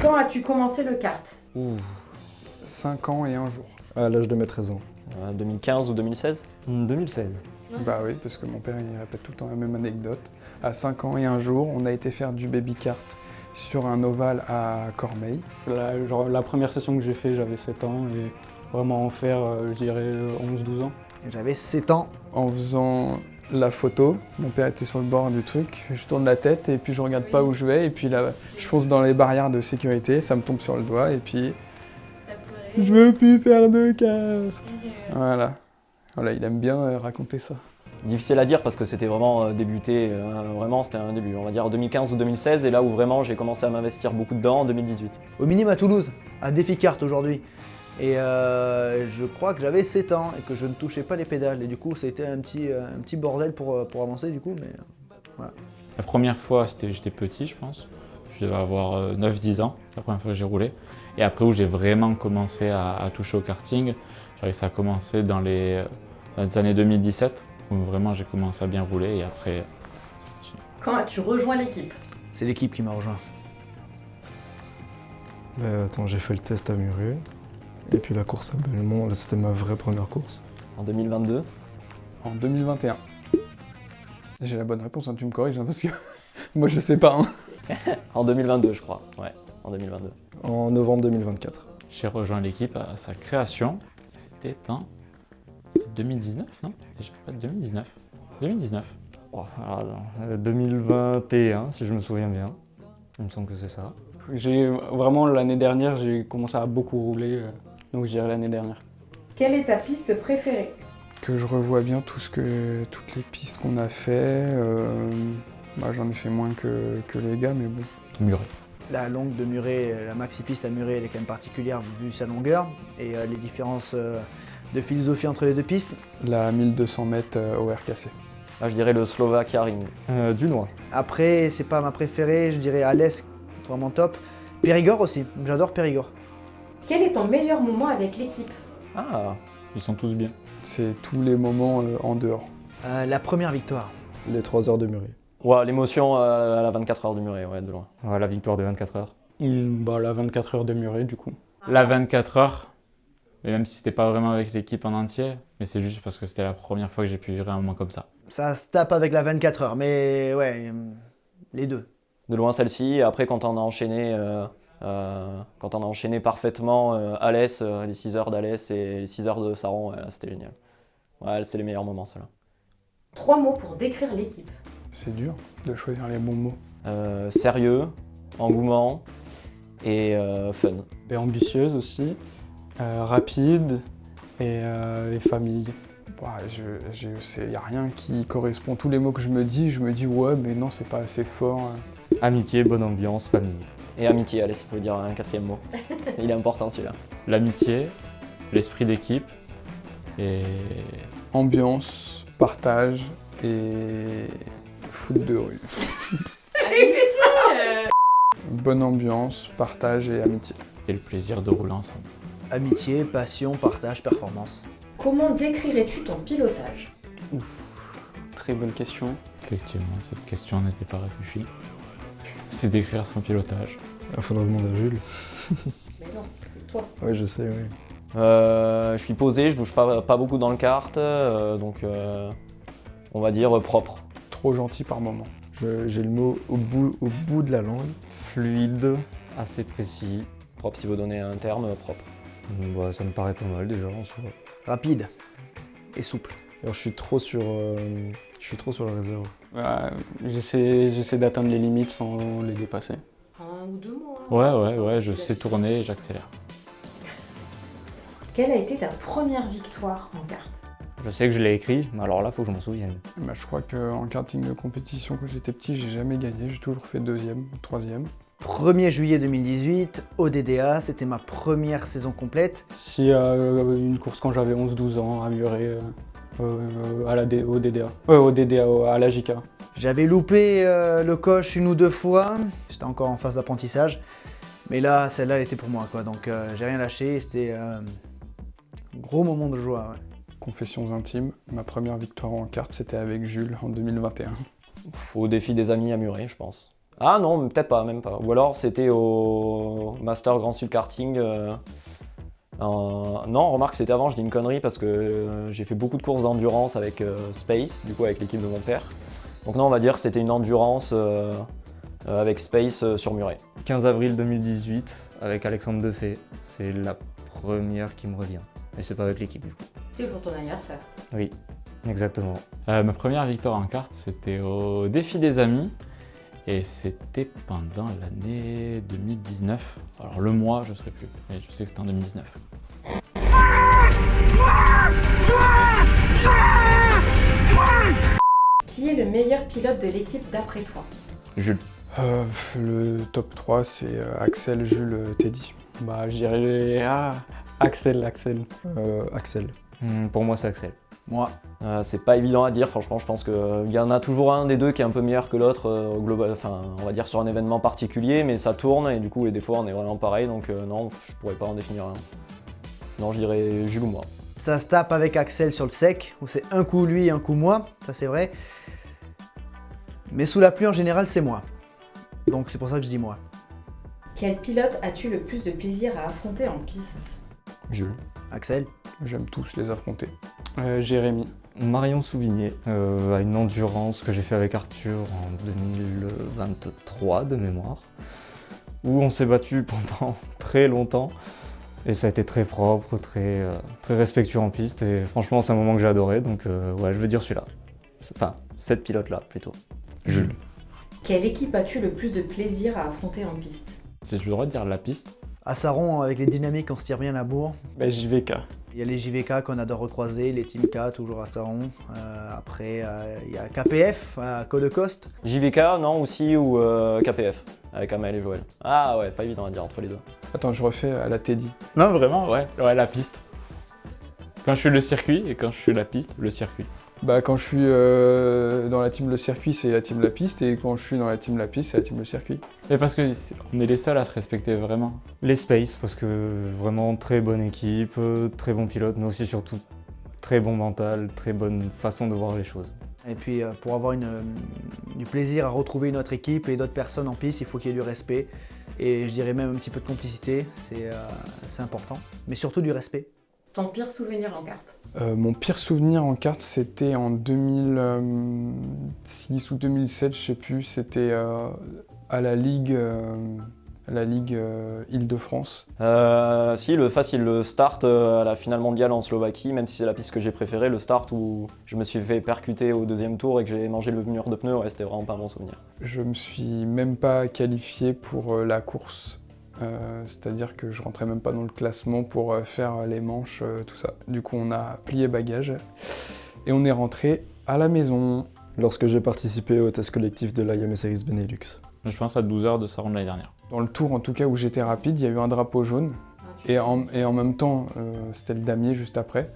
Quand as-tu commencé le kart? 5 ans et un jour. À l'âge de mes 13 ans. 2015 ou 2016? 2016. Bah oui, parce que mon père il répète tout le temps la même anecdote. À 5 ans et un jour, on a été faire du baby kart sur un ovale à Cormeilles. La première session que j'ai fait, j'avais 7 ans et vraiment en faire, je dirais 11-12 ans. J'avais 7 ans. En faisant la photo, mon père était sur le bord du truc, je tourne la tête et puis je regarde pas où je vais et puis là, je fonce dans les barrières de sécurité, ça me tombe sur le doigt et puis je veux plus faire de kart. Voilà, il aime bien raconter ça. Difficile à dire parce que c'était vraiment débuté, vraiment c'était un début, on va dire 2015 ou 2016 et là où vraiment j'ai commencé à m'investir beaucoup dedans en 2018. Au Minime à Toulouse, à Défi Kart aujourd'hui. Et je crois que j'avais 7 ans et que je ne touchais pas les pédales. Et du coup, ça a été un petit bordel pour avancer du coup, mais voilà. La première fois, j'étais petit, je pense. Je devais avoir 9-10 ans, la première fois que j'ai roulé. Et après, où j'ai vraiment commencé à toucher au karting, ça a commencé dans les années 2017, où vraiment j'ai commencé à bien rouler et après, ça continue. Quand as-tu rejoint l'équipe? C'est l'équipe qui m'a rejoint. Attends, j'ai fait le test à Muret. Et puis la course à Belmont, là c'était ma vraie première course. En 2022. En 2021. J'ai la bonne réponse, hein, tu me corriges hein, parce que moi je sais pas. Hein. En 2022 je crois, ouais, en 2022. En novembre 2024. J'ai rejoint l'équipe à sa création. C'était 2019, non? Déjà pas 2019. 2019. Oh, alors, 2021, si je me souviens bien. Il me semble que c'est ça. Vraiment l'année dernière, j'ai commencé à beaucoup rouler, donc je dirais l'année dernière. Quelle est ta piste préférée? Que je revois bien toutes les pistes qu'on a fait. J'en ai fait moins que les gars, mais bon. Muret. La longue de Muret, la maxi piste à Muret, elle est quand même particulière vu sa longueur et les différences de philosophie entre les deux pistes. La 1200 mètres au RKC. Là je dirais le Slovakia Ring. Dunois. Après, c'est pas ma préférée, je dirais Alès, vraiment top. Périgord aussi, j'adore Périgord. Quel est ton meilleur moment avec l'équipe? Ah, Ils sont tous bien. C'est tous les moments en dehors. La première victoire. Les 3 heures de Muret. ouais, l'émotion à la 24 heures du Muret, ouais, de loin. Ouais, la victoire de 24 heures. La 24 heures de Muret du coup. La 24 heures, mais même si c'était pas vraiment avec l'équipe en entier, mais c'est juste parce que c'était la première fois que j'ai pu vivre un moment comme ça. Ça se tape avec la 24 heures, mais ouais, les deux. De loin celle-ci, et après quand on a enchaîné parfaitement Alès, les 6 heures d'Alès et les 6 heures de Saron, ouais, c'était génial. Ouais, c'est les meilleurs moments ceux-là. 3 mots pour décrire l'équipe. C'est dur de choisir les bons mots. Sérieux, engouement et fun. Et ambitieuse aussi, rapide et famille. Il n'y a rien qui correspond. Tous les mots que je me dis ouais, mais non, c'est pas assez fort. Amitié, bonne ambiance, famille. Et amitié, allez, il faut dire un 4e mot. Il est important celui-là. L'amitié, l'esprit d'équipe et Ambiance, partage et foot de rue. Allez, fais ça Bonne ambiance, partage et amitié. le plaisir de rouler ensemble. Amitié, passion, partage, performance. Comment décrirais-tu ton pilotage? Très bonne question. Effectivement, cette question n'était pas réfléchie. C'est d'écrire son pilotage. Il faudra demander à Jules. Mais non, c'est toi. Oui, je sais, oui. Je suis posé, je bouge pas beaucoup dans le kart, donc on va dire propre. Trop gentil par moment. J'ai le mot au bout de la langue. Fluide, assez précis. Propre, s'il veut donner un terme, propre. Bah, ça me paraît pas mal déjà en soi. Rapide et souple. Alors, je suis trop sur la réserve. J'essaie d'atteindre les limites sans les dépasser. 1 ou 2 mots. Hein. Ouais, je sais tourner et j'accélère. Quelle a été ta première victoire en kart? Je sais que je l'ai écrit, mais alors là, faut que je m'en souvienne. Je crois qu'en karting de compétition, quand j'étais petit, j'ai jamais gagné. J'ai toujours fait 2e ou 3e. 1er juillet 2018, au DDA, c'était ma première saison complète. Si une course quand j'avais 11-12 ans à Muret, au DDA. À la JK. J'avais loupé le coche 1 ou 2 fois, j'étais encore en phase d'apprentissage. Mais là, celle-là, elle était pour moi, quoi. Donc j'ai rien lâché, c'était un gros moment de joie. Ouais. Confessions intimes, ma première victoire en kart, c'était avec Jules en 2021. Au défi des amis à Muret, je pense. Ah non, peut-être pas, même pas. Ou alors c'était au Master Grand Sud Karting. Non, remarque, c'était avant, je dis une connerie parce que j'ai fait beaucoup de courses d'endurance avec Space, du coup avec l'équipe de mon père. Donc non, on va dire que c'était une endurance avec Space sur Muret. 15 avril 2018 avec Alexandre Defay. C'est la première qui me revient. Et c'est pas avec l'équipe du coup. C'est toujours ton anniversaire. Oui, exactement. Ma première victoire en kart, c'était au défi des amis. Et c'était pendant l'année 2019. Alors le mois, je ne saurais plus, mais je sais que c'était en 2019. Qui est le meilleur pilote de l'équipe d'après toi? Jules. Le top 3, c'est Axel, Jules, Teddy. Bah, je dirais Axel. Axel. Pour moi, c'est Axel. Moi, C'est pas évident à dire, franchement, je pense qu'il y en a toujours un des deux qui est un peu meilleur que l'autre, global, enfin, on va dire sur un événement particulier, mais ça tourne et du coup, et des fois, on est vraiment pareil, donc non, je pourrais pas en définir un. Non, je dirais Jules ou moi. ça se tape avec Axel sur le sec, où c'est un coup lui, un coup moi, ça c'est vrai. Mais sous la pluie, en général, c'est moi. Donc c'est pour ça que je dis moi. Quel pilote as-tu le plus de plaisir à affronter en piste? Jules. Axel, J'aime tous les affronter. Jérémy. Marion Souvigné, à une endurance que j'ai fait avec Arthur en 2023 de mémoire, où on s'est battu pendant très longtemps. Et ça a été très propre, très respectueux en piste, et franchement c'est un moment que j'ai adoré, donc ouais, je veux dire celui-là. Enfin, cette pilote-là plutôt. Jules. Quelle équipe as-tu le plus de plaisir à affronter en piste? Si je le droit de dire la piste. à Saron, avec les dynamiques, on se tire bien la bourre. JVK. Il y a les JVK qu'on adore recroiser, les Team K toujours à Saron. Après, il y a KPF à Codecoste. JVK, non, aussi, ou KPF, avec Amel et Joël. Ah ouais, pas évident à dire entre les deux. Attends, je refais à la Teddy. Non, vraiment, ouais, la piste. Quand je suis le circuit et quand je suis la piste, le circuit. Bah, quand je suis dans la team le circuit, c'est la team la piste, et quand je suis dans la team la piste, c'est la team le circuit. Mais parce que on est les seuls à se respecter vraiment. Les Space, parce que vraiment très bonne équipe, très bon pilote, mais aussi surtout très bon mental, très bonne façon de voir les choses. Et puis pour avoir du plaisir à retrouver une autre équipe et d'autres personnes en piste, il faut qu'il y ait du respect. Et je dirais même un petit peu de complicité, c'est important. Mais surtout du respect. Ton pire souvenir en kart? Mon pire souvenir en kart, c'était en 2006 ou 2007, je sais plus. C'était à la Ligue Île-de-France. Si, le facile, le start à la finale mondiale en Slovaquie, même si c'est la piste que j'ai préférée, le start où je me suis fait percuter au deuxième tour et que j'ai mangé le mur de pneus, ouais, c'était vraiment pas un bon souvenir. Je me suis même pas qualifié pour la course. C'est-à-dire que je rentrais même pas dans le classement pour faire les manches, tout ça. Du coup, on a plié bagages et on est rentré à la maison. Lorsque j'ai participé au test collectif de l'IAM Series Benelux. Je pense à 12 heures de Saron de l'année dernière. Dans le tour, en tout cas, où j'étais rapide, il y a eu un drapeau jaune. Et en même temps, c'était le damier juste après.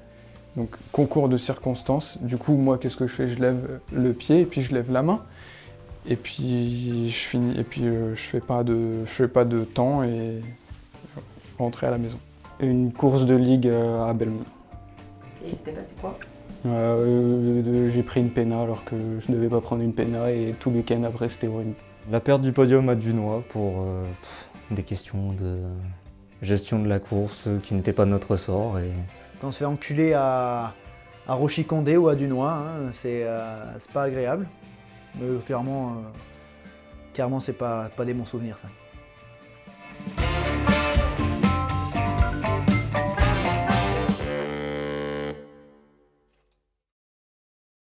Donc, concours de circonstances. Du coup, moi, qu'est-ce que je fais? Je lève le pied et puis je lève la main. Et puis, je finis. Et puis, je fais pas de temps et rentrer à la maison. Une course de ligue à Belmont. Et il s'était passé quoi? J'ai pris une péna alors que je ne devais pas prendre une péna et tout le week-end après c'était horrible. La perte du podium à Dunois pour des questions de gestion de la course qui n'étaient pas de notre sort. Et... Quand on se fait enculer à Rochicondé ou à Dunois, hein, c'est pas agréable. Mais clairement, c'est pas des bons souvenirs ça.